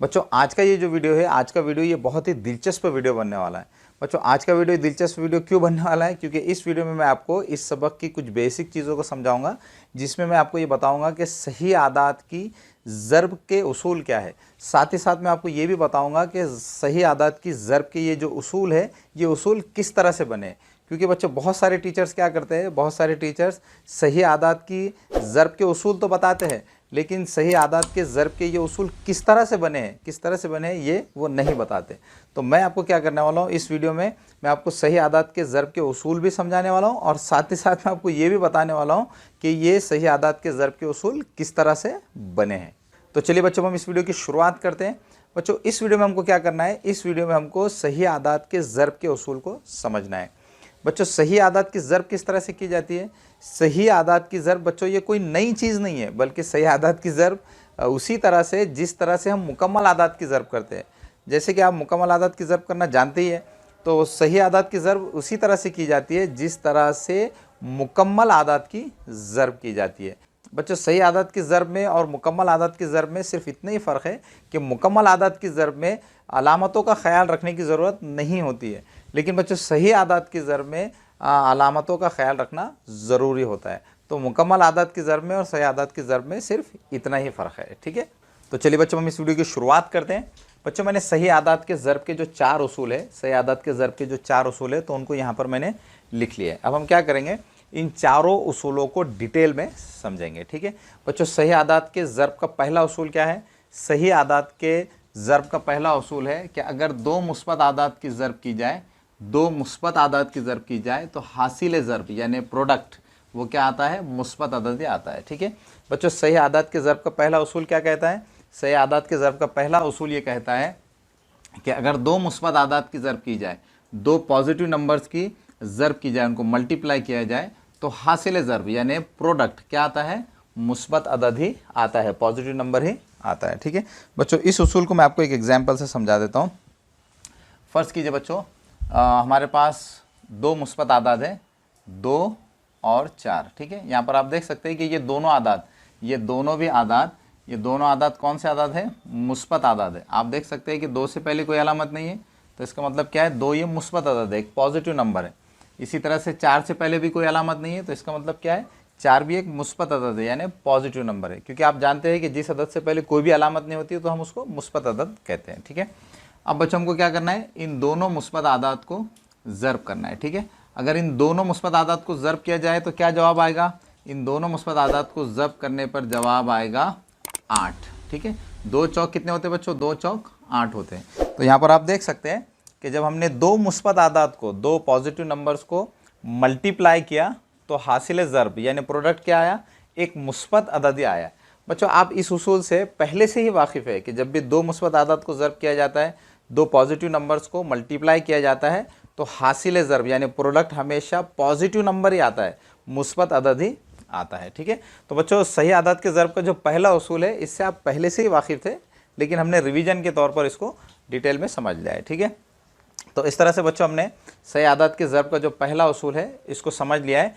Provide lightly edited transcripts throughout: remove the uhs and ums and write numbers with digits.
बच्चों आज का ये जो वीडियो है, आज का वीडियो ये बहुत ही दिलचस्प वीडियो बनने वाला है। बच्चों आज का वीडियो दिलचस्प वीडियो क्यों बनने वाला है? क्योंकि इस वीडियो में मैं आपको इस सबक की कुछ बेसिक चीज़ों को समझाऊंगा, जिसमें मैं आपको ये बताऊंगा कि सही आदात की ज़र्ब के उसूल क्या है। साथ ही साथ मैं आपको ये भी बताऊंगा कि सही आदात की ज़र्ब के ये जो उसूल है, ये उसूल किस तरह से बने। क्योंकि बच्चों बहुत सारे टीचर्स क्या करते हैं, बहुत सारे टीचर्स सही आदात की ज़र्ब के उसूल तो बताते हैं, लेकिन सही आदात के ज़र्ब के ये उसूल किस तरह से बने हैं, किस तरह से बने हैं, ये वो नहीं बताते। तो मैं आपको क्या करने वाला हूँ इस वीडियो में, मैं आपको सही आदात के ज़र्ब के उसूल भी समझाने वाला हूँ और साथ ही साथ मैं आपको ये भी बताने वाला हूँ कि ये सही आदात के ज़र्ब के उसूल किस तरह से बने हैं। तो चलिए बच्चों, हम इस वीडियो की शुरुआत करते हैं। बच्चों इस वीडियो में हमको क्या करना है, इस वीडियो में हमको सही आदात के ज़र्ब के उसूल को समझना है। बच्चों सही आदात की ज़र्ब किस तरह से की जाती है? सही आदात की ज़र्ब बच्चों ये कोई नई चीज़ नहीं है, बल्कि सही आदात की ज़र्ब उसी तरह से जिस तरह से हम मुकम्मल आदात की ज़र्ब करते हैं। जैसे कि आप मुकम्मल आदात की ज़र्ब करना जानते ही है, तो सही आदात की ज़र्ब उसी तरह से की जाती है जिस तरह से मुकम्मल आदात की ज़र्ब की जाती है। बच्चों सही आदात की ज़र्ब में और मुकम्मल आदात की ज़र्ब में सिर्फ इतना ही फ़र्क है कि मुकम्मल आदात की ज़र्ब में अलामतों का ख्याल रखने की ज़रूरत नहीं होती है, लेकिन बच्चों सही आदात की ज़र्ब में अलामतों का ख्याल रखना ज़रूरी होता है। तो मुकम्मल आदात की ज़र्ब में और सही आदात की ज़र्ब में सिर्फ इतना ही फ़र्क है। ठीक है, तो चलिए बच्चों हम इस वीडियो की शुरुआत करते हैं। बच्चों मैंने सही आदात के ज़र्ब के जो 4 उसूल है, सही आदात के ज़र्ब के जो 4 उसूल है, तो उनको यहाँ पर मैंने लिख लिया है। अब हम क्या करेंगे, इन चारों उसूलों को डिटेल में समझेंगे। ठीक है बच्चों, सही आदात के ज़र्ब का पहला उसूल क्या है? सही आदात के ज़र्ब का पहला उसूल है कि अगर दो मुस्बत आदात की ज़र्ब की जाए, दो मुस्बत आदात की ज़र्ब की जाए, तो हासिल ज़र्ब यानी प्रोडक्ट वो क्या आता है? मुस्बत अदद आता है। ठीक है बच्चों, सही आदात के ज़र्ब का पहला उसूल क्या कहता है? सही आदात के ज़र्ब का पहला उसूल ये कहता है कि अगर दो मुस्बत आदात की ज़र्ब की जाए, दो पॉजिटिव नंबर्स की ज़र्ब की जाए, उनको मल्टीप्लाई किया जाए, तो हासिल ज़र्ब यानी प्रोडक्ट क्या आता है? मुस्बत अदद ही आता है, पॉजिटिव नंबर ही आता है। ठीक है बच्चों, इस उसूल को मैं आपको एक एग्जाम्पल से समझा देता हूँ। फ़र्ज़ कीजिए बच्चों, हमारे पास दो मुस्बत आदाद है, 2 और 4। ठीक है, यहाँ पर आप देख सकते हैं कि ये दोनों आदाद, ये दोनों भी आदाद, ये दोनों आदाद कौन से आदाद है? मुस्बत आदाद है। आप देख सकते हैं कि 2 से पहले कोई अलामत नहीं है, तो इसका मतलब क्या है? 2 ये मुस्बत आदाद है, एक पॉजिटिव नंबर है। इसी तरह से 4 से पहले भी कोई अलामत नहीं है, तो इसका मतलब क्या है? 4 भी एक मुस्बत अदद है यानी पॉजिटिव नंबर है। क्योंकि आप जानते हैं कि जिस अदद से पहले कोई भी अलामत नहीं होती है तो हम उसको मुस्बत अदद कहते हैं। ठीक है, अब बच्चों हमको क्या करना है? इन दोनों मुस्बत आदात को ज़र्ब करना है। ठीक है, अगर इन दोनों मुस्बत आदात को ज़र्ब किया जाए तो क्या जवाब आएगा? इन दोनों मुस्बत आदात को ज़र्ब करने पर जवाब आएगा 8। ठीक है, 2 चौक कितने होते हैं बच्चों? 2 चौक 8 होते हैं। तो यहाँ पर आप देख सकते हैं कि जब हमने दो मुस्बत आदात को, दो पॉजिटिव नंबर्स को मल्टीप्लाई किया, तो हासिल ज़र्ब यानी प्रोडक्ट क्या आया? एक मुस्बत अदद आया। बच्चों आप इस उसूल से पहले से ही वाकिफ़ है कि जब भी दो मुस्बत आदात को ज़र्ब किया जाता है, दो पॉजिटिव नंबर्स को मल्टीप्लाई किया जाता है, तो हासिल ज़र्ब यानी प्रोडक्ट हमेशा पॉजिटिव नंबर ही आता है, मुस्बत अदद ही आता है। ठीक है, तो बच्चों सही आदात के ज़र्ब का जो पहला उसूल है, इससे आप पहले से ही वाकिफ़ थे, लेकिन हमने रिवीजन के तौर पर इसको डिटेल में समझ लिया है। ठीक है, तो इस तरह से बच्चों हमने सही आदात के ज़र्ब का जो पहला उसूल है इसको समझ लिया है।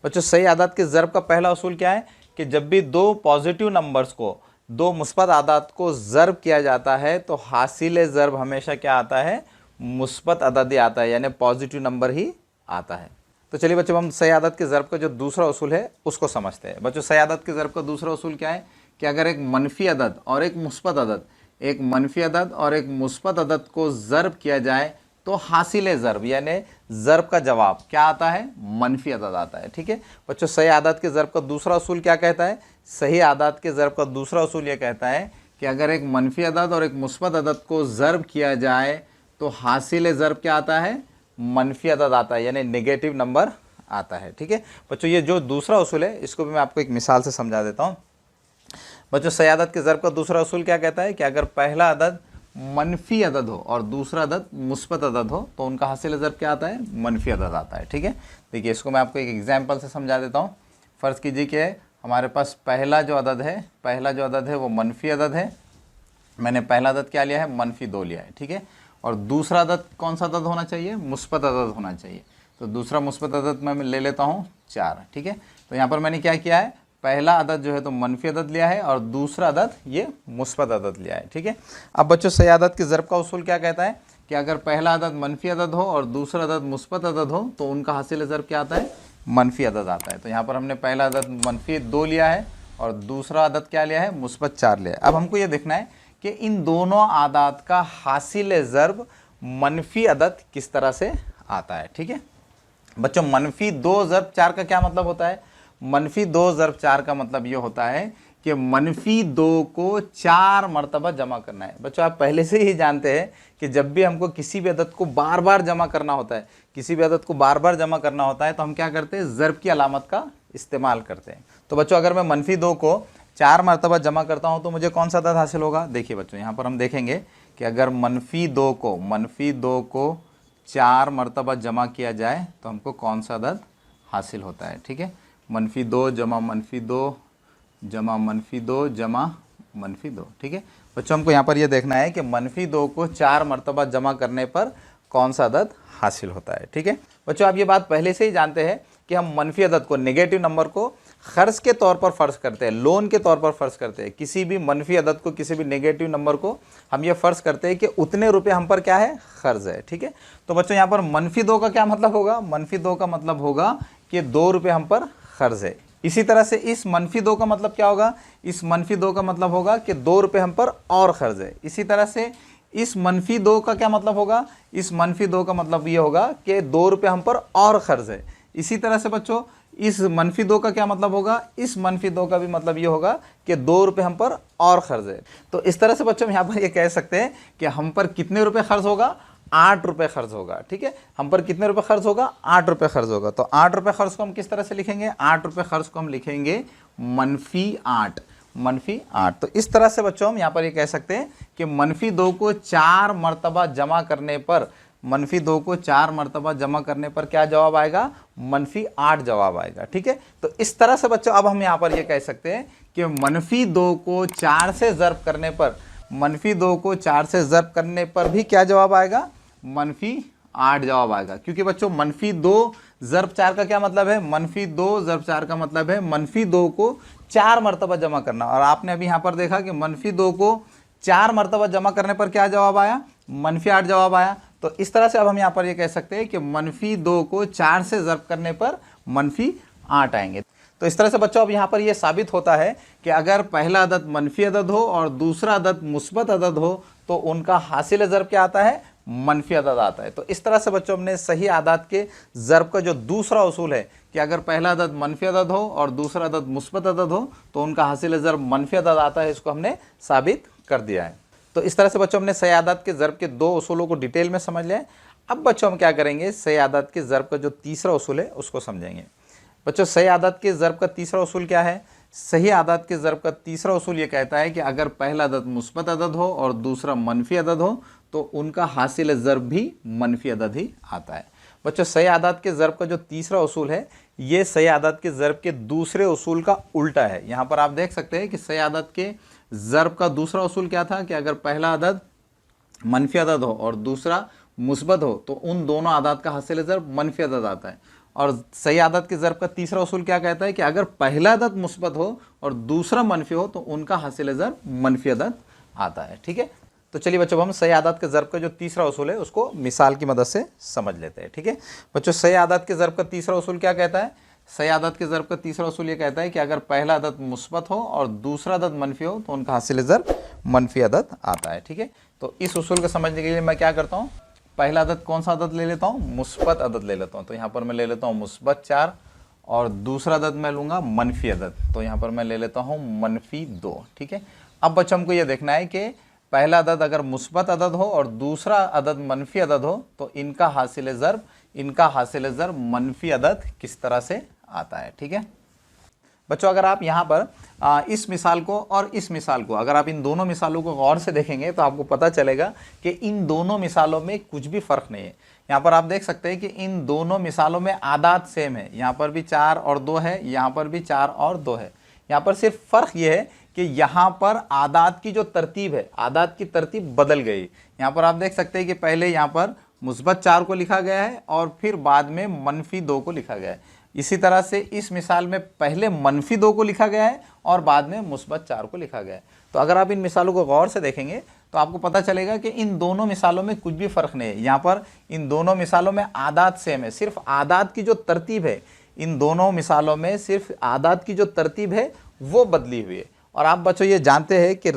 बच्चों सही आदात के ज़र्ब का पहला उसूल क्या है कि जब भी दो पॉजिटिव नंबर्स को, दो मुस्बत आदात को ज़र्ब किया जाता है, तो हासिल ज़र्ब हमेशा क्या आता है? मुस्बत अदद आता है यानी पॉजिटिव नंबर ही आता है। तो चलिए बच्चों हम सही आदात के ज़र्ब का जो दूसरा उसूल है उसको समझते हैं। बच्चों सही आदात के ज़र्ब का दूसरा उसूल क्या है कि अगर एक मनफी अदद और एक मुस्बत अदद, एक मनफी अदद और एक मुस्बत अदद को ज़र्ब किया जाए, तो हासिल ज़र्ब यानी ज़र्ब का जवाब क्या आता है? मनफी अदद आता है। ठीक है बच्चों, सही आदात के ज़र्ब का दूसरा उसूल क्या कहता है? सही आदात के ज़र्ब का दूसरा उसूल ये कहता है कि अगर एक मनफी अदद और एक मुस्बत अदद को ज़र्ब किया जाए, तो हासिल ज़र्ब क्या आता है? मनफी अदद आता है यानी नेगेटिव नंबर आता है। ठीक है बच्चों, ये जो दूसरा उसूल है इसको भी मैं आपको एक मिसाल से समझा देता हूँ। बच्चों सही आदात के ज़र्ब का दूसरा उसूल क्या कहता है कि अगर पहला अदद मनफी अदद हो और दूसरा अदद मुस्बत अदद हो, तो उनका हासिल ज़र्ब क्या आता है? मनफी अदद आता है। ठीक है, देखिए इसको मैं आपको एक एग्जाम्पल से समझा देता हूँ। फ़र्ज़ कीजिए कि हमारे पास पहला जो अदद है वो मनफी अदद है। मैंने पहला अदद क्या लिया है? मनफी 2 लिया है। ठीक है, और दूसरा अदद कौन सा अदद होना चाहिए? मुस्बत अदद होना चाहिए। तो दूसरा मुस्बत अदद मैं ले लेता हूँ 4। ठीक है, तो यहाँ पर मैंने क्या किया है? पहला अदद जो है तो मनफी अदद लिया है और दूसरा अदद ये मुस्बत अदद लिया है। ठीक है, अब बच्चों सही अदद के ज़र्ब का उसूल क्या कहता है कि अगर पहला अदद मनफी अदद हो और दूसरा अदद मुस्बत अदद हो तो उनका हासिल ज़र्ब क्या आता है, मनफी अदद आता है। तो यहाँ पर हमने पहला अदद मनफी 2 लिया है और दूसरा अदद क्या लिया है, मुस्बत 4 लिया है। अब हमको ये देखना है कि इन दोनों आदात का हासिल ज़र्ब मनफी अदद किस तरह से आता है। ठीक है बच्चों, मनफी 2 ज़र्ब 4 का क्या मतलब होता है, मनफी 2 ज़र्ब 4 का मतलब ये होता है कि मनफी 2 को 4 मरतबा जमा करना है। बच्चों आप पहले से ही जानते हैं कि जब भी हमको किसी भी अदद को बार बार जमा करना होता है, किसी भी अदद को बार बार जमा करना होता है तो हम क्या करते हैं, ज़र्ब की अलामत का इस्तेमाल करते हैं। तो बच्चों अगर मैं मनफी 2 को 4 मरतबा जमा करता हूँ तो मुझे कौन सा अदद हासिल होगा। देखिए बच्चों यहाँ पर हम देखेंगे कि अगर मनफी 2 को 4 मरतबा जमा किया जाए तो हमको कौन सा अदद हासिल होता है। ठीक है, मनफी 2 जमा मनफी 2 जमा मनफी 2 जमा मनफी 2। ठीक है बच्चों, हमको यहाँ पर ये देखना है कि मनफी 2 को 4 मरतबा जमा करने पर कौन सा अदद हासिल होता है। ठीक है बच्चों, आप ये बात पहले से ही जानते हैं कि हम मनफी अदद को, नेगेटिव नंबर को ख़र्च के तौर पर फ़र्ज़ करते हैं, लोन के तौर पर फ़र्ज़ करते हैं। किसी भी मनफी अदद को, किसी भी नेगेटिव नंबर को हम ये फ़र्ज़ करते हैं कि उतने रुपए हम पर क्या है, क़र्ज़ है। ठीक है, तो बच्चों यहाँ पर मनफी 2 का क्या मतलब होगा, मनफी 2 का मतलब होगा कि 2 रुपये हम पर क़र्ज़ है। इसी तरह से इस मनफी 2 का मतलब क्या होगा, इस मनफी 2 का मतलब होगा कि 2 रुपये हम पर और क़र्ज़ है। इसी तरह से इस मनफी 2 का क्या मतलब होगा, इस मनफी 2 का मतलब ये होगा कि 2 रुपये हम पर और क़र्ज़ है। इसी तरह से बच्चों इस मनफी 2 का क्या मतलब होगा, इस मनफी 2 का भी मतलब ये होगा कि 2 रुपये हम पर और क़र्ज़ है। तो इस तरह से बच्चों हम यहाँ पर ये कह सकते हैं कि हम पर कितने रुपये क़र्ज़ होगा, 8 रुपये क़र्ज़ होगा। ठीक है, हम पर कितने रुपये क़र्ज़ होगा, 8 रुपये क़र्ज़ होगा। तो 8 रुपये क़र्ज़ को हम किस तरह से लिखेंगे, 8 रुपये क़र्ज़ को हम लिखेंगे मनफी 8, मनफी 8। तो इस तरह से बच्चों हम यहाँ पर ये कह सकते हैं कि मनफी 2 को 4 मरतबा जमा करने पर, मनफी 2 को 4 मरतबा जमा करने पर क्या जवाब आएगा, मनफी 8 जवाब आएगा। ठीक है, तो इस तरह से बच्चों अब हम यहाँ पर ये कह सकते हैं कि मनफी 2 को 4 से ज़र्ब करने पर, मनफी 2 को 4 से ज़र्ब करने पर भी क्या जवाब आएगा, मनफी 8 जवाब आएगा। क्योंकि बच्चों मनफी 2 ज़र्ब 4 का क्या मतलब है, मनफी 2 ज़र्ब 4 का मतलब है मनफी 2 को 4 मरतबा जमा करना। और आपने अभी यहाँ पर देखा कि मनफी 2 को 4 मरतबा जमा करने पर क्या जवाब आया, मनफी 8 जवाब आया। तो इस तरह से अब हम यहाँ पर ये कह सकते हैं कि मनफी 2 को 4 से ज़र्ब करने पर मनफी 8 आएंगे। तो इस तरह से बच्चों अब यहाँ पर ये साबित होता है कि अगर पहला अदद मनफी अदद हो और दूसरा अदद मुस्बत अदद हो तो उनका हासिल ज़र्ब क्या आता है, मनफी अदद आता है। तो इस तरह से बच्चों हमने सही आदात के ज़र्ब का जो दूसरा उसूल है कि अगर पहला अदद मनफी अदद हो और दूसरा अदद मुस्बत अदद हो तो उनका हासिल ज़र्ब मनफी अदद आता है, इसको हमने साबित कर दिया है। तो इस तरह से बच्चों हमने सही आदात के ज़र्ब के 2 उसूलों को डिटेल में समझ लिया है। अब बच्चों हम क्या करेंगे, सही आदात के ज़र्ब का जो तीसरा उसूल है उसको समझेंगे। बच्चों सही आदात के ज़र्ब का तीसरा उसूल क्या है, सही आदात के ज़र्ब का तीसरा उसूल ये कहता है कि अगर पहला अदद मुस्बत अदद हो और दूसरा मनफी अदद हो तो उनका हासिल ज़र्ब भी मनफी अदद ही आता है। बच्चों सही आदात के ज़र्ब का जो तीसरा उसूल है ये सही आदात के ज़र्ब के दूसरे उसूल का उल्टा है। यहाँ पर आप देख सकते हैं कि सही आदात के ज़र्ब का दूसरा उसूल क्या था कि अगर पहला अदद मनफी अदद हो और दूसरा मुस्बत हो तो उन दोनों आदात का हासिल ज़र्ब मनफी अदद आता है। और सही आदत के ज़र्ब का तीसरा उसूल क्या कहता है कि अगर पहला अदद मुस्बत हो और दूसरा मनफी हो तो उनका हासिल ज़र्ब मनफी अदद आता है। ठीक है, तो चलिए बच्चों हम सही आदत के ज़र्ब का जो तीसरा उसूल है उसको मिसाल की मदद से समझ लेते हैं। ठीक है बच्चों, सही आदत के ज़र्ब का तीसरा उसूल क्या कहता है, सही आदत के ज़र्ब का तीसरा उसूल ये कहता है कि अगर पहला अदद मुस्बत हो और दूसरा अदद मनफी हो तो उनका हासिल ज़र्ब मनफी अदद आता है। ठीक है, तो इस उसूल को समझने के लिए मैं क्या करता हूँ, पहला अदद कौन सा अदद ले लेता हूँ, मुस्बत अदद ले लेता हूँ। तो यहाँ पर मैं ले लेता हूँ मुस्बत 4 और दूसरा अदद मैं लूँगा मनफी अदद, तो यहाँ पर मैं ले लेता हूँ मनफी 2। ठीक है, अब बच्चों हमको ये देखना है कि पहला अदद अगर मुस्बत अदद हो और दूसरा अदद मनफी अदद हो तो इनका हासिल ज़र्ब मनफी अदद किस तरह से आता है। ठीक है बच्चों, अगर आप यहाँ पर इस मिसाल को और इस मिसाल को, अगर आप इन दोनों मिसालों को गौर से देखेंगे तो आपको पता चलेगा कि इन दोनों मिसालों में कुछ भी फ़र्क नहीं है। यहाँ पर आप देख सकते हैं कि इन दोनों मिसालों में आदात सेम है, यहाँ पर भी 4 और 2 है, यहाँ पर भी 4 और 2 है। यहाँ पर सिर्फ फ़र्क ये है कि यहाँ पर आदात की जो तरतीब है, आदात की तरतीब बदल गई। यहाँ पर आप देख सकते हैं कि पहले यहाँ पर मुस्बत 4 को लिखा गया है और फिर बाद में मनफी 2 को लिखा गया है। इसी तरह से इस मिसाल में पहले -2 को लिखा गया है और बाद में -4 को लिखा गया है। तो अगर आप इन मिसालों को गौर से देखेंगे तो आपको पता चलेगा कि इन दोनों मिसालों में कुछ भी फ़र्क नहीं है। यहाँ पर इन दोनों मिसालों में आदात सेम है, सिर्फ आदात की जो तरतीब है, इन दोनों मिसालों में सिर्फ आदात की जो तरतीब है वो बदली हुई है। और आप बच्चों ये जानते हैं कि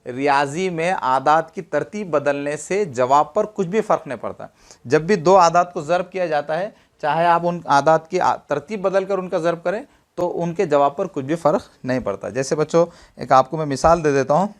रियाजी में आदात की तरतीब बदलने से जवाब पर कुछ भी फ़र्क नहीं पड़ता। जब भी दो आदात को ज़र्ब किया जाता है, चाहे आप उन आदात की तरतीब बदल कर उनका ज़र्ब करें तो उनके जवाब पर कुछ भी फ़र्क नहीं पड़ता। जैसे बच्चों एक आपको मैं मिसाल दे देता हूँ।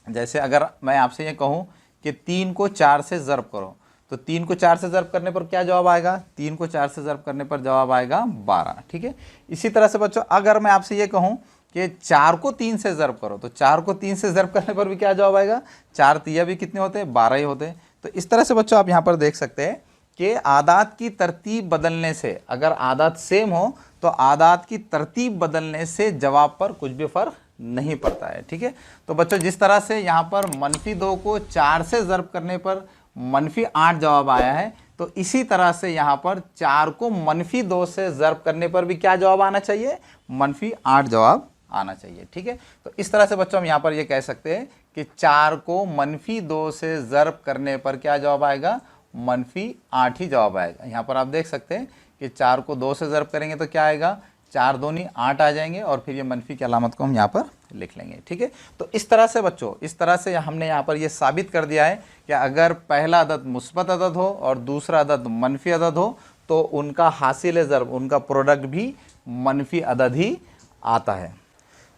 जैसे अगर मैं आपसे ये कहूँ कि 3 को 4 से ज़र्ब करो, तो 3 को 4 से ज़र्ब करने पर क्या जवाब आएगा? 3 को 4 से ज़र्ब करने पर जवाब आएगा 12। ठीक है। इसी तरह से बच्चों अगर मैं आपसे ये कहूँ कि 4 को 3 से ज़र्ब करो, तो 4 को 3 से ज़र्ब करने पर भी क्या जवाब आएगा? 4 तिया भी कितने होते हैं? 12 ही होते हैं। तो इस तरह से बच्चों आप यहाँ पर देख सकते हैं कि आदात की तरतीब बदलने से, अगर आदात सेम हो तो आदात की तरतीब बदलने से जवाब पर कुछ भी फ़र्क नहीं पड़ता है। ठीक है। तो बच्चों जिस तरह से यहाँ पर -2 को 4 से ज़र्ब करने पर -8 जवाब आया है, तो इसी तरह से यहाँ पर 4 को -2 से ज़र्ब करने पर भी क्या जवाब आना चाहिए? -8 जवाब आना चाहिए। ठीक है। तो इस तरह से बच्चों हम यहाँ पर ये कह सकते हैं कि 4 को -2 से ज़र्ब करने पर क्या जवाब आएगा? -8 ही जवाब आएगा। यहाँ पर आप देख सकते हैं कि 4 को 2 से ज़र्ब करेंगे तो क्या आएगा? 4 दूनी 8 आ जाएंगे और फिर ये मनफी की अलामत को हम यहाँ पर लिख लेंगे। ठीक है। तो इस तरह से बच्चों, इस तरह से हमने यहाँ पर ये साबित कर दिया है कि अगर पहला अदद मुस्बत अदद हो और दूसरा अदद मनफी अदद हो तो उनका हासिल ज़र्ब, उनका प्रोडक्ट भी मनफी अदद ही आता है।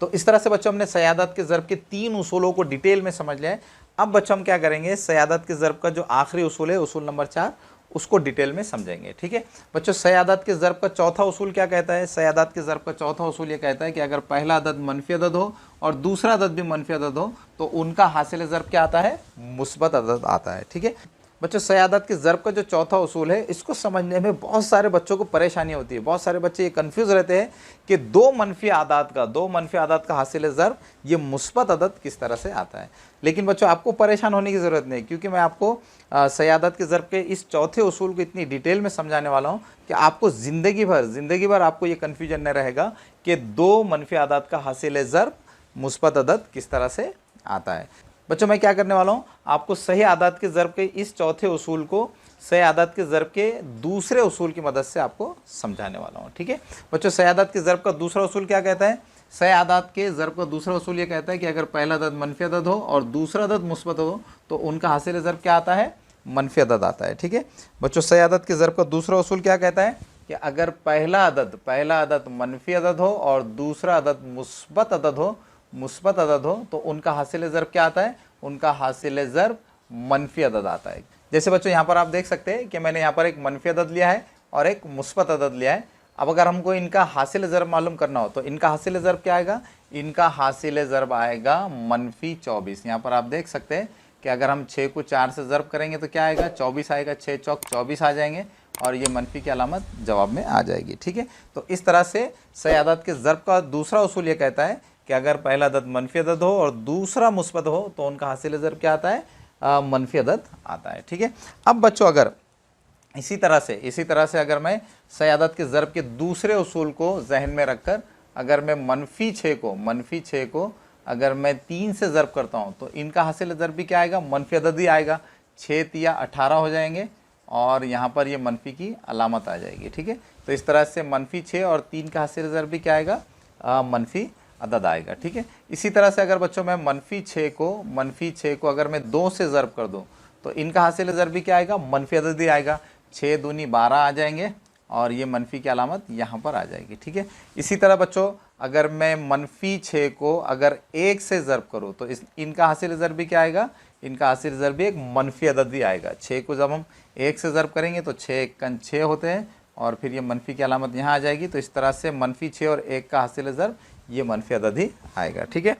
तो इस तरह से बच्चों हमने सयादत के ज़र्ब के 3 उसूलों को डिटेल में समझ लिया है। अब बच्चों हम क्या करेंगे? सयादत के ज़र्ब का जो आखिरी उसूल है, उसूल नंबर 4, उसको डिटेल में समझेंगे। ठीक है बच्चों। सयादत के ज़र्ब का चौथा उसूल क्या कहता है? सयादत के ज़र्ब का चौथा उसूल ये कहता है कि अगर पहला अदद मनफी अदद हो और दूसरा अदद भी मनफी अदद हो तो उनका हासिल ज़र्ब क्या आता है? मुस्बत अदद आता है। ठीक है बच्चों। सयादत के ज़र्ब का जो चौथा उसूल है, इसको समझने में बहुत सारे बच्चों को परेशानी होती है। बहुत सारे बच्चे ये कन्फ्यूज़ रहते हैं कि दो मनफी आदात का हासिल ज़र्ब ये मुस्बत अदद किस तरह से आता है। लेकिन बच्चों आपको परेशान होने की ज़रूरत नहीं, क्योंकि मैं आपको सयादत के ज़र्ब के इस चौथे उसूल को इतनी डिटेल में समझाने वाला हूँ कि आपको ज़िंदगी भर आपको ये कन्फ्यूजन नहीं रहेगा कि दो मनफी आदात का हासिल ज़र्ब मुस्बत अदद किस तरह से आता है। बच्चों मैं क्या करने वाला हूँ? आपको सही आदात के ज़र्ब के इस चौथे उसूल को सही आदात के ज़र्ब के दूसरे उसूल की मदद से आपको समझाने वाला हूँ। ठीक है बच्चों। सही आदात के ज़र्ब का दूसरा उसूल क्या कहता है? सही आदात के ज़र्ब का दूसरा उसूल ये कहता है कि अगर पहला अदद मनफी अदद हो और दूसरा अदद मुस्बत हो तो उनका हासिल ज़र्ब क्या आता है? मनफी अदद आता है। ठीक है बच्चों। सही आदात के ज़र्ब का दूसरा उसूल क्या कहता है कि अगर पहला अदद मनफी अदद हो और दूसरा अदद मुस्बत अदद हो तो उनका हासिल ज़र्ब क्या आता है? उनका हासिल ज़र्ब मनफी अदद आता है। जैसे बच्चों यहाँ पर आप देख सकते हैं कि मैंने यहाँ पर एक मनफी अदद लिया है और एक मुस्बत अदद लिया है। अब अगर हमको इनका हासिल ज़र्ब मालूम करना हो तो इनका हासिल ज़र्ब क्या आएगा? इनका हासिल ज़र्ब आएगा -24। यहाँ पर आप देख सकते हैं कि अगर हम 6 को 4 से ज़र्ब करेंगे तो क्या आएगा? 24 आएगा। 6 चौक 24 आ जाएंगे और ये मनफी की अलामत जवाब में आ जाएगी। ठीक है। तो इस तरह से सही आदात के ज़र्ब का दूसरा उसूल ये कहता है कि अगर पहला अदद मनफी अदद हो और दूसरा मुस्बत हो तो उनका हासिल ज़र्ब क्या आता है? मनफी अदद आता है। ठीक है। अब बच्चों अगर इसी तरह से अगर मैं सयादत के ज़र्ब के दूसरे उसूल को जहन में रखकर अगर मैं मनफी 6 को अगर मैं 3 से ज़र्ब करता हूँ तो इनका हासिल ज़र्ब भी क्या आएगा? मनफी अदद ही आएगा। 6 तिया 18 हो जाएंगे और यहाँ पर ये मनफी की अलामत आ जाएगी। ठीक है। तो इस तरह से मनफी 6 और 3 का हासिल ज़र्ब भी क्या आएगा? मनफी अदद आएगा। ठीक है। इसी तरह से अगर बच्चों मैं मनफी 6 को अगर मैं 2 से ज़र्ब कर दूँ तो इनका हासिल ज़र्ब भी क्या आएगा? मनफी अदद ही आएगा। 6 दूनी 12 आ जाएंगे और ये मनफी की अलामत यहाँ पर आ जाएगी। ठीक है। इसी तरह बच्चों अगर मैं मनफी 6 को अगर 1 से ज़र्ब करूँ तो इनका हासिल ज़र्ब भी क्या आएगा? इनका हासिल ज़र्ब भी एक मनफी अदद ही आएगा। 6 को जब हम 1 से ज़र्ब करेंगे तो 6 एकन 6 होते हैं और फिर ये मनफी की अलामत यहाँ आ जाएगी। तो इस तरह से मनफी 6 और 1 का हासिल ज़र्ब ये मनफी अदद ही आएगा। ठीक है।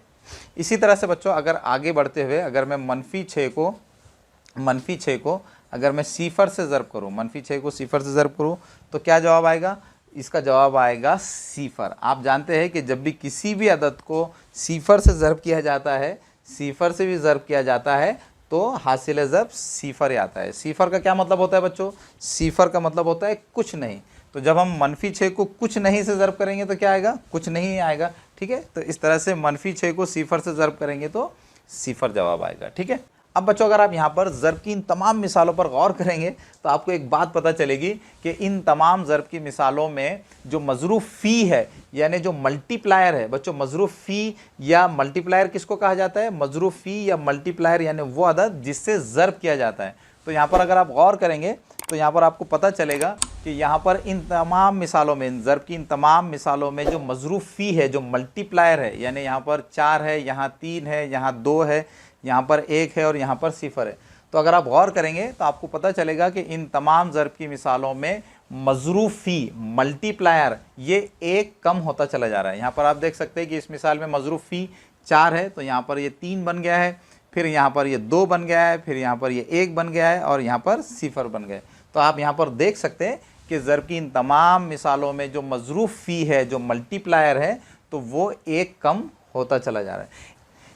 इसी तरह से बच्चों अगर आगे बढ़ते हुए अगर मैं मनफी 6 को अगर मैं सिफर से ज़र्ब करूँ, मनफी 6 को सिफर से ज़र्ब करूँ तो क्या जवाब आएगा? इसका जवाब आएगा सिफर। आप जानते हैं कि जब भी किसी भी अदद को सिफर से ज़र्ब किया जाता है, सिफर से भी ज़र्ब किया जाता है तो हासिल ज़र्ब सिफर ही आता है। सिफर का क्या मतलब होता है बच्चों? सिफर का मतलब होता है कुछ नहीं। तो जब हम -6 को कुछ नहीं से ज़र्ब करेंगे तो क्या आएगा, कुछ नहीं आएगा। ठीक है, तो इस तरह से -6 को 0 से ज़र्ब करेंगे तो 0 जवाब आएगा। ठीक है, अब बच्चों अगर आप यहाँ पर ज़र्ब की इन तमाम मिसालों पर गौर करेंगे तो आपको एक बात पता चलेगी कि इन तमाम ज़र्ब की मिसालों में जो मज़रूफ़ फ़ी है, यानी जो मल्टीप्लायर है बच्चों, मज़रूफ़ फ़ी या मल्टीप्लायर किसको कहा जाता है, मज़रूफ़ फ़ी या मल्टीप्लायर यानी वो अदद जिससे ज़र्ब किया जाता है। तो यहाँ पर अगर आप गौर करेंगे तो यहाँ पर आपको पता चलेगा कि यहाँ पर इन तमाम मिसालों में, इन ज़र्ब की इन तमाम मिसालों में जो मज़रूफ़ फ़ी है, जो मल्टीप्लायर है, यानी यहाँ पर 4 है, यहाँ 3 है, यहाँ 2 है, यहाँ पर 1 है और यहाँ पर 0 है। तो अगर आप गौर करेंगे तो आपको पता चलेगा कि इन तमाम ज़र्ब की मिसालों में मज़रूफ़ फ़ी मल्टीप्लायर ये 1 कम होता चला जा रहा है। यहाँ पर आप देख सकते हैं कि इस मिसाल में मज़रूफ़ फ़ी 4 है, तो यहाँ पर ये 3 बन गया है, फिर यहाँ पर ये 2 बन गया है, फिर यहाँ पर ये 1 बन गया है और यहाँ पर 0 बन गए। तो आप यहाँ पर देख सकते हैं कि ज़र्ब की इन तमाम मिसालों में जो मज़रूफ़ फ़ी है, जो मल्टीप्लायर है, तो वो 1 कम होता चला जा रहा है।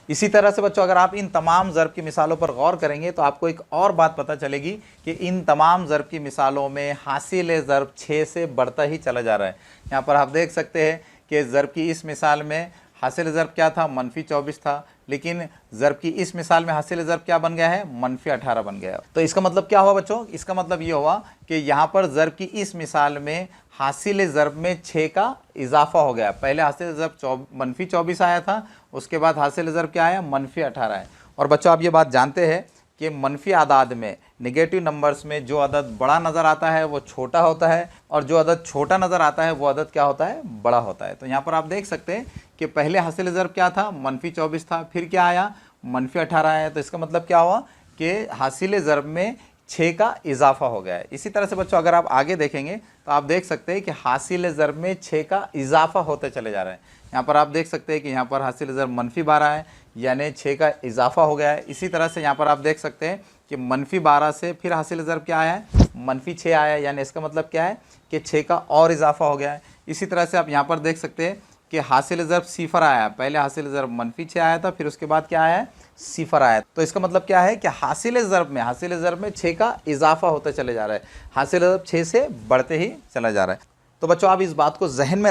इसी तरह से बच्चों अगर आप इन तमाम ज़र्ब की मिसालों पर गौर करेंगे तो आपको एक और बात पता चलेगी कि इन तमाम ज़र्ब की मिसालों में हासिल ज़र्ब 6 से बढ़ता ही चला जा रहा है। यहाँ पर आप देख सकते हैं कि ज़र्ब की इस मिसाल में हासिल ज़र्ब क्या था, -24 था, लेकिन ज़र्ब की इस मिसाल में हासिल ज़र्ब क्या बन गया है, -18 बन गया। तो इसका मतलब क्या हुआ बच्चों, इसका मतलब ये हुआ कि यहाँ पर ज़र्ब की इस मिसाल में हासिल ज़र्ब में 6 का इजाफा हो गया। पहले हासिल ज़र्ब -24 आया था, उसके बाद हासिल ज़र्ब क्या आया, -18 है। और बच्चों आप ये बात जानते हैं कि मनफी आदाद में, नेगेटिव नंबर्स में जो अदद बड़ा नज़र आता है वो छोटा होता है और जो अदद छोटा नज़र आता है वो अदद क्या होता है, बड़ा होता है। तो यहाँ पर आप देख सकते हैं कि पहले हासिल ज़र्ब क्या था, -24 था, फिर क्या आया, -18 आया। तो इसका मतलब क्या हुआ कि हासिल ज़र्ब में 6 का इजाफा हो गया है। इसी तरह से बच्चों अगर आप आगे देखेंगे तो आप देख सकते हैं कि हासिल ज़र्ब में 6 का इजाफा होते चले जा रहा है। यहाँ पर आप देख सकते हैं कि यहाँ पर हासिल ज़र्ब -12 है, यानी 6 का इजाफा हो गया है। इसी तरह से यहाँ पर आप देख सकते हैं कि -12 से फिर हासिल ज़र्ब क्या आया है, -6 आया है, यानी इसका मतलब क्या है कि 6 का और इजाफा हो गया है। इसी तरह से आप यहाँ पर देख सकते हैं कि हासिल ज़र्ब 0 आया है, पहले हासिल ज़र्ब -6 आया था, फिर उसके बाद क्या आया है, 0 आया। तो इसका मतलब क्या है कि हासिल ज़र्ब में 6 का इजाफा होता चले जा रहा है, हासिल ज़र्ब 6 से बढ़ते ही चला जा रहा है। तो बच्चों आप इस बात को जहन में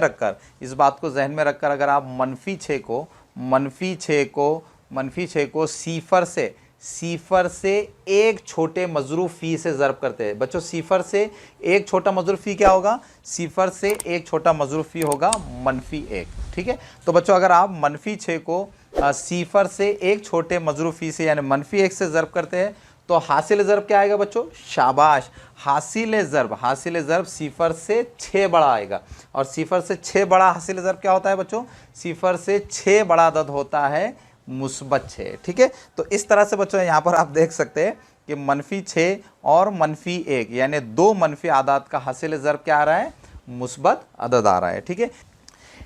रखकर अगर आप -6 को 0 से एक छोटे मज़रूफ़ फ़ी से ज़र्ब करते हैं। बच्चों 0 से एक छोटा मज़रूफ़ फ़ी क्या होगा, 0 से एक छोटा मज़रूफ़ फ़ी होगा -1। ठीक है, तो बच्चों अगर आप -6 को 0 से एक छोटे मज़रूफ़ फ़ी से यानी -1 से ज़र्ब करते हैं तो हासिल ज़र्ब क्या आएगा बच्चों, शाबाश, हासिल ज़र्ब 0 से 6 बड़ा आएगा। और 0 से 6 बड़ा हासिल ज़र्ब क्या होता है बच्चों, 0 से 6 बड़ा अदद होता है -6। ठीक है, तो इस तरह से बच्चों यहाँ पर आप देख सकते हैं कि -6 और -1 यानी 2 मनफी आदाद का हासिल ज़र्ब क्या आ रहा है, मुस्बत अदद आ रहा है। ठीक है,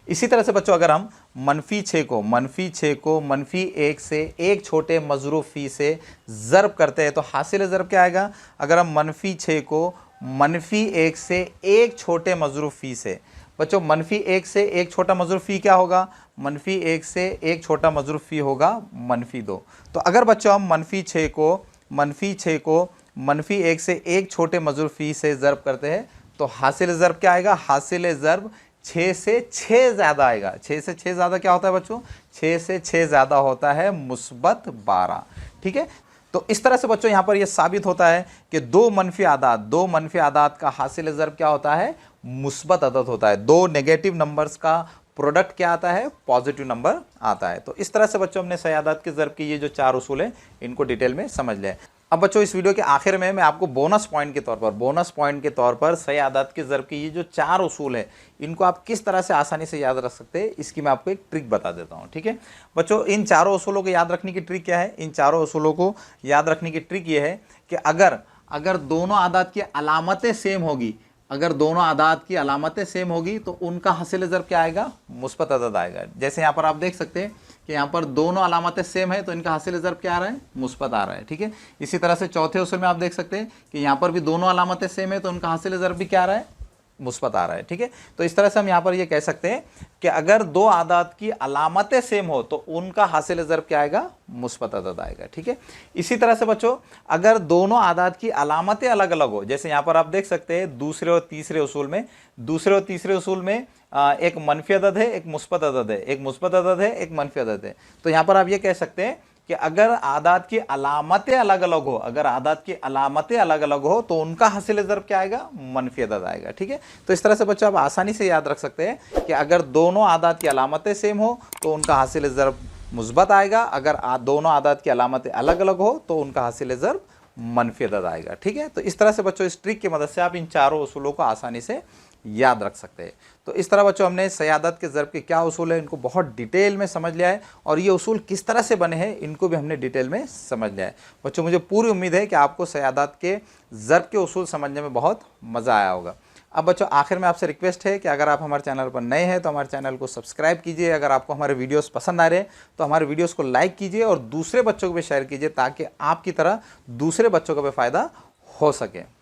इसी तरह से बच्चों अगर हम -6 को -1 से एक छोटे मज़रूफ़ फ़ी से ज़र्ब करते हैं तो हासिल ज़र्ब क्या आएगा। अगर हम -6 को -1 से एक छोटे मज़रूफ़ फ़ी से, बच्चों -1 से एक छोटा मज़रूफ़ फ़ी क्या होगा, -1 से एक छोटा मज़रूफ़ फ़ी होगा -2। तो अगर बच्चों हम -6 को -1 से एक छोटे मज़रूफ़ फ़ी से ज़र्ब करते हैं तो हासिल ज़र्ब क्या आएगा, हासिल ज़र्ब 6 से 6 ज़्यादा आएगा। 6 से 6 ज़्यादा क्या होता है बच्चों, 6 से 6 ज़्यादा होता है -12। ठीक है, तो इस तरह से बच्चों यहाँ पर यह साबित होता है कि दो मनफी आदाद का हासिल ज़र्ब क्या होता है, मुस्बत अदद होता है। दो नेगेटिव नंबर्स का प्रोडक्ट क्या आता है, पॉजिटिव नंबर आता है। तो इस तरह से बच्चों हमने सही आदाद के ज़र्ब के ये जो 4 उसूल हैं इनको डिटेल में समझ लिया है। अब बच्चों इस वीडियो के आखिर में मैं आपको बोनस पॉइंट के तौर पर सही आदाद के ज़र्ब के ये जो 4 उसूल है इनको आप किस तरह से आसानी से याद रख सकते हैं इसकी मैं आपको एक ट्रिक बता देता हूँ। ठीक है बच्चों, इन चारों उसूलों को याद रखने की ट्रिक क्या है, इन चारों उसूलों को याद रखने की ट्रिक ये है कि अगर दोनों आदाद की अलामतें सेम होगी, अगर दोनों आदाद की अलामतें सेम होगी तो उनका हासिल ज़र्ब क्या आएगा, मुस्बत अदद आएगा। जैसे यहाँ पर आप देख सकते हैं कि यहाँ पर दोनों अलामतें सेम है तो इनका हासिल ज़र्ब क्या आ रहा है, मुस्बत आ रहा है। ठीक है, इसी तरह से चौथे उसूल में आप देख सकते हैं कि यहाँ पर भी दोनों अलामतें सेम है तो उनका हासिल ज़र्ब भी क्या आ रहा है, मुस्बत आ रहा है। ठीक है, तो इस तरह से हम यहाँ पर ये कह सकते हैं कि अगर दो आदाद की अलामतें सेम हो तो उनका हासिल ज़र्ब क्या आएगा, मुस्बत अदद आएगा। ठीक है, इसी तरह से बच्चों अगर दोनों आदाद की अलामतें अलग अलग हो, जैसे यहाँ पर आप देख सकते हैं दूसरे और तीसरे उसूल में, दूसरे और तीसरे उसूल में एक मनफी अदद है, एक मुस्बत अदद है, एक मुस्बत अदद है, एक मनफी अदद है। तो यहाँ पर आप ये कह सकते हैं कि अगर आदाद की अलामतें अलग अलग हो, अगर आदाद की अलामतें अलग अलग हो तो उनका हासिल ज़र्ब क्या आएगा, मनफी अदद आएगा। ठीक है, तो इस तरह से बच्चों आप आसानी से याद रख सकते हैं कि अगर दोनों आदाद की अलामतें सेम हो तो उनका हासिल ज़र्ब मुस्बत आएगा, अगर दोनों आदाद की अलामतें अलग अलग हो तो उनका हासिल ज़र्ब मनफी अदद आएगा। ठीक है, तो इस तरह से बच्चों इस ट्रिक की मदद से आप इन चारों उसूलों को आसानी से याद रख सकते हैं। तो इस तरह बच्चों हमने सयादत के ज़र्ब के क्या उसूल है इनको बहुत डिटेल में समझ लिया है, और ये उसूल किस तरह से बने हैं इनको भी हमने डिटेल में समझ लिया है। बच्चों मुझे पूरी उम्मीद है कि आपको सयादत के ज़र्ब के उसूल समझने में बहुत मज़ा आया होगा। अब बच्चों आखिर में आपसे रिक्वेस्ट है कि अगर आप हमारे चैनल पर नए हैं तो हमारे चैनल को सब्सक्राइब कीजिए, अगर आपको हमारे वीडियोस पसंद आ रहे हैं तो हमारे वीडियोस को लाइक कीजिए और दूसरे बच्चों को भी शेयर कीजिए ताकि आपकी तरह दूसरे बच्चों को भी फ़ायदा हो सके।